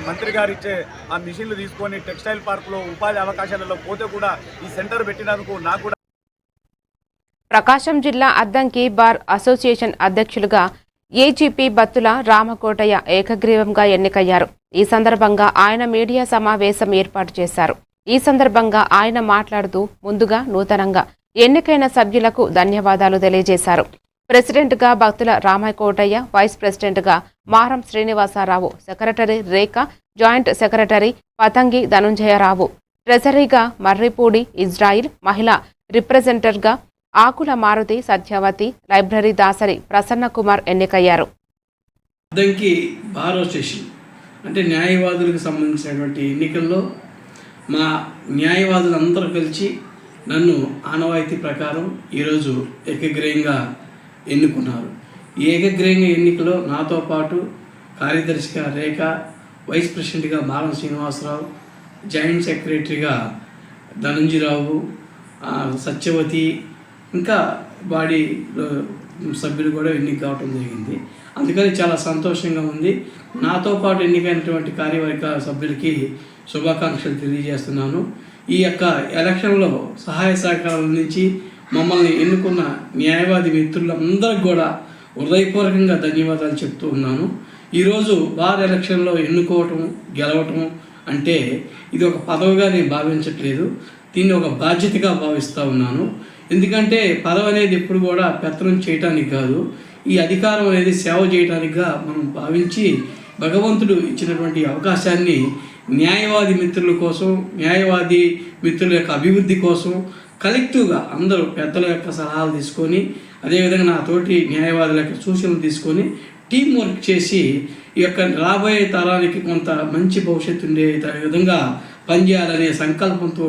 మంత్రి గారు ఇచ్చే ఆ మిషన్లు తీసుకొని టెక్స్టైల్ పార్కులో ఉపాధి అవకాశాలలో పోతే కూడా ఈ సెంటర్ పెట్టినందుకు నాకు కూడా. ప్రకాశం జిల్లా అద్దంకి బార్ అసోసియేషన్ అధ్యక్షులుగా ఏజీపీ బత్తుల రామకోటయ్య ఏకగ్రీవంగా ఎన్నికయ్యారు. ఈ సందర్భంగా ఆయన మీడియా సమావేశం ఏర్పాటు చేశారు. ఈ సందర్భంగా ఆయన మాట్లాడుతూ ముందుగా నూతనంగా ఎన్నికైన సభ్యులకు ధన్యవాదాలు తెలియజేశారు. ప్రెసిడెంట్గా బత్తుల రామకోటయ్య, వైస్ ప్రెసిడెంట్గా Maram Srinivasarao, secretary Rekha, joint secretary Patangi Dhanunjayarao, ట్రెజరీగా మర్రిపూడి ఇజ్రాయిల్, మహిళా రిప్రజెంటర్గా ఆకుల మారుతి సత్యవతి, లైబ్రరీ దాసరి ప్రసన్న కుమార్ ఎన్నికయ్యారు. అద్దంకి బార్ అసోసియేషన్ అంటే న్యాయవాదులకు సంబంధించినటువంటి ఎన్నికల్లో మా న్యాయవాదులందరూ కలిసి నన్ను ఆనవాయితీ ప్రకారం ఈరోజు ఏకగ్రీయంగా ఎన్నుకున్నారు. ఈ ఏకగ్రీయంగా ఎన్నికలో నాతో పాటు కార్యదర్శిగా రేఖ, వైస్ ప్రెసిడెంట్గా మారం శ్రీనివాసరావు, జాయింట్ సెక్రటరీగా ధనంజయరావు, సత్యవతి, ఇంకా బాడీ సభ్యులు కూడా ఎన్నిక కావటం జరిగింది. అందుకని చాలా సంతోషంగా ఉంది. నాతో పాటు ఎన్నికైనటువంటి కార్యవర్గ సభ్యులకి శుభాకాంక్షలు తెలియజేస్తున్నాను. ఈ యొక్క ఎలక్షన్లో సహాయ సహకారాల నుంచి మమ్మల్ని ఎన్నుకున్న న్యాయవాది మిత్రులందరికీ కూడా హృదయపూర్వకంగా ధన్యవాదాలు చెప్తూ ఉన్నాను. ఈరోజు బార్ ఎలక్షన్లో ఎన్నుకోవటం, గెలవటం అంటే ఇది ఒక పదవిగా నేను భావించట్లేదు. దీన్ని ఒక బాధ్యతగా భావిస్తూ ఉన్నాను. ఎందుకంటే పదవి అనేది ఎప్పుడు కూడా పెత్తనం చేయటానికి కాదు, ఈ అధికారం అనేది సేవ చేయడానికిగా మనం భావించి భగవంతుడు ఇచ్చినటువంటి అవకాశాన్ని న్యాయవాది మిత్రుల కోసం, న్యాయవాది మిత్రుల యొక్క అభివృద్ధి కోసం కలెక్టివ్గా అందరూ పెద్దల యొక్క సలహాలు తీసుకొని, అదేవిధంగా నా తోటి న్యాయవాదుల యొక్క సూచనలు తీసుకొని టీం వర్క్ చేసి ఈ యొక్క రాబోయే తరానికి కొంత మంచి భవిష్యత్తు ఉండే విధంగా పనిచేయాలనే సంకల్పంతో